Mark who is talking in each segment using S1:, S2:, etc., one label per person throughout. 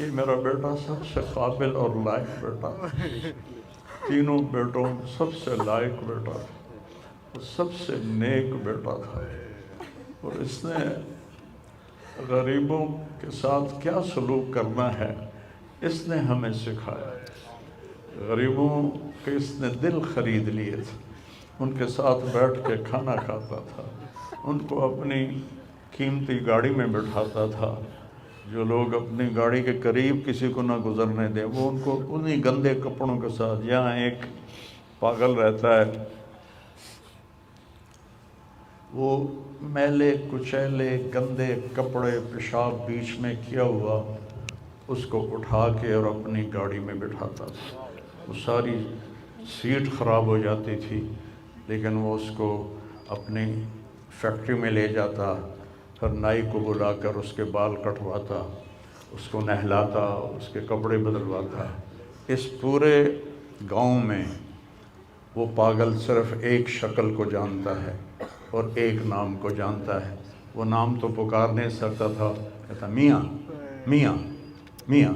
S1: یہ میرا بیٹا سب سے قابل اور لائق بیٹا، تینوں بیٹوں سب سے لائق بیٹا تھا، سب سے نیک بیٹا تھا، اور اس نے غریبوں کے ساتھ کیا سلوک کرنا ہے اس نے ہمیں سکھایا۔ غریبوں کے اس نے دل خرید لیے تھے، ان کے ساتھ بیٹھ کے کھانا کھاتا تھا، ان کو اپنی قیمتی گاڑی میں بٹھاتا تھا، جو لوگ اپنی گاڑی کے قریب کسی کو نہ گزرنے دیں وہ ان کو انہی گندے کپڑوں کے ساتھ، یہاں ایک پاگل رہتا ہے وہ میلے کچیلے گندے کپڑے پیشاب بیچ میں کیا ہوا اس کو اٹھا کے اور اپنی گاڑی میں بٹھاتا تھا، وہ ساری سیٹ خراب ہو جاتی تھی لیکن وہ اس کو اپنی فیکٹری میں لے جاتا، پھر نائی کو بلا کر اس کے بال کٹواتا، اس کو نہلاتا، اس کے کپڑے بدلواتا۔ اس پورے گاؤں میں وہ پاگل صرف ایک شکل کو جانتا ہے اور ایک نام کو جانتا ہے، وہ نام تو پکار نہیں سکتا تھا، کہتا میاں میاں میاں،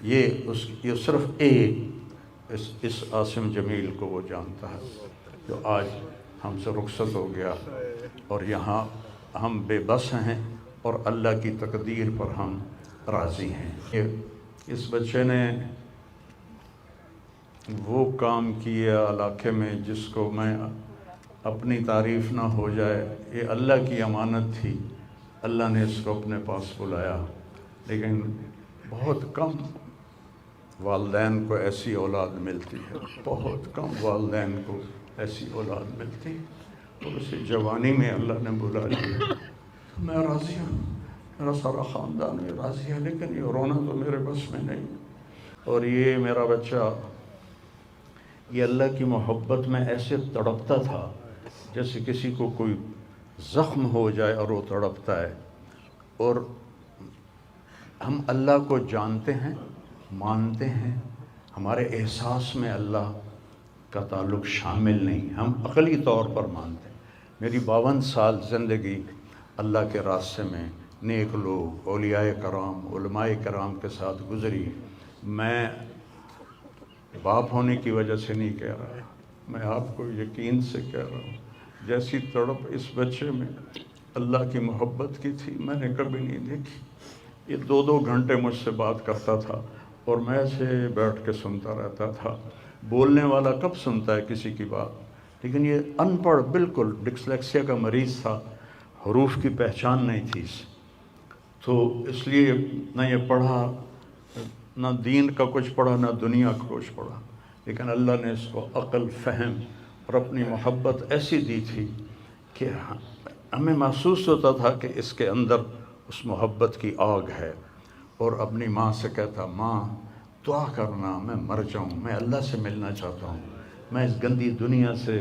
S1: یہ صرف ایک اس عاصم جمیل کو وہ جانتا ہے جو آج ہم سے رخصت ہو گیا، اور یہاں ہم بے بس ہیں اور اللہ کی تقدیر پر ہم راضی ہیں۔ اس بچے نے وہ کام کیا علاقے میں جس کو میں اپنی تعریف نہ ہو جائے، یہ اللہ کی امانت تھی، اللہ نے اس کو اپنے پاس بلایا، لیکن بہت کم والدین کو ایسی اولاد ملتی ہے، بہت کم والدین کو ایسی اولاد ملتی ہے، اور اسے جوانی میں اللہ نے بلا لیا۔ میں راضی ہوں، میرا سارا خاندان بھی راضی ہے، لیکن یہ رونا تو میرے بس میں نہیں، اور یہ میرا بچہ یہ اللہ کی محبت میں ایسے تڑپتا تھا جیسے کسی کو کوئی زخم ہو جائے اور وہ تڑپتا ہے، اور ہم اللہ کو جانتے ہیں، مانتے ہیں، ہمارے احساس میں اللہ کا تعلق شامل نہیں، ہم عقلی طور پر مانتے ہیں۔ میری 52 سال زندگی اللہ کے راستے میں نیک لوگ، اولیاء کرام، علماء کرام کے ساتھ گزری۔ میں باپ ہونے کی وجہ سے نہیں کہہ رہا، میں آپ کو یقین سے کہہ رہا ہوں، جیسی تڑپ اس بچے میں اللہ کی محبت کی تھی میں نے کبھی نہیں دیکھی۔ یہ 2 گھنٹے مجھ سے بات کرتا تھا اور میں ایسے بیٹھ کے سنتا رہتا تھا۔ بولنے والا کب سنتا ہے کسی کی بات، لیکن یہ ان پڑھ، بالکل ڈسلیکسیا کا مریض تھا، حروف کی پہچان نہیں تھی اسے، تو اس لیے نہ یہ پڑھا، نہ دین کا کچھ پڑھا، نہ دنیا کا کچھ پڑھا، لیکن اللہ نے اس کو عقل، فہم اور اپنی محبت ایسی دی تھی کہ ہمیں محسوس ہوتا تھا کہ اس کے اندر اس محبت کی آگ ہے، اور اپنی ماں سے کہتا ماں دعا کرنا میں مر جاؤں، میں اللہ سے ملنا چاہتا ہوں، میں اس گندی دنیا سے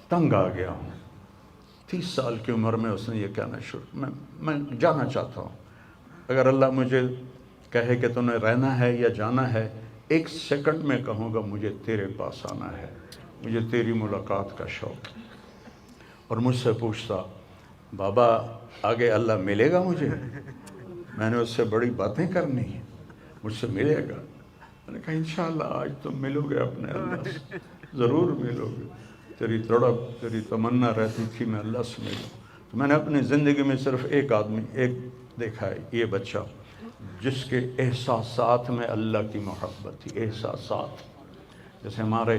S1: تنگ آ گیا ہوں۔ 30 سال کی عمر میں اس نے یہ کہنا شروع، میں جانا چاہتا ہوں، اگر اللہ مجھے کہے کہ تو نے رہنا ہے یا جانا ہے، 1 سیکنڈ میں کہوں گا مجھے تیرے پاس آنا ہے، مجھے تیری ملاقات کا شوق ہے۔ اور مجھ سے پوچھتا بابا آگے اللہ ملے گا مجھے؟ میں نے اس سے بڑی باتیں کرنی ہیں، مجھ سے ملے گا؟ میں نے کہا انشاءاللہ آج تم ملو گے اپنے اللہ سے، ضرور ملو گے، تیری تڑپ، تیری تمنا رہتی تھی میں اللہ سے ملوں۔ تو میں نے اپنی زندگی میں صرف ایک آدمی دیکھا ہے، یہ بچہ جس کے احساسات میں اللہ کی محبت تھی۔ احساسات جیسے ہمارے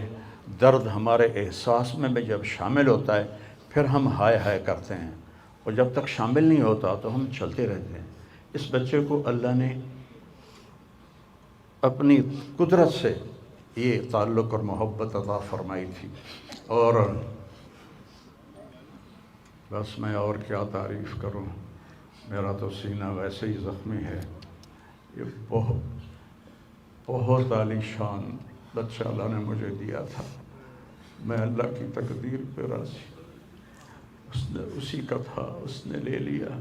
S1: درد ہمارے احساس میں بھی جب شامل ہوتا ہے پھر ہم ہائے ہائے کرتے ہیں، اور جب تک شامل نہیں ہوتا تو ہم چلتے رہتے ہیں۔ اس بچے کو اللہ نے اپنی قدرت سے یہ تعلق اور محبت عطا فرمائی تھی، اور بس میں اور کیا تعریف کروں، میرا تو سینہ ویسے ہی زخمی ہے۔ یہ بہت عالی شان بچہ اللہ نے مجھے دیا تھا، میں اللہ کی تقدیر پہ راضی، اس نے اسی کا تھا، اس نے لے لیا۔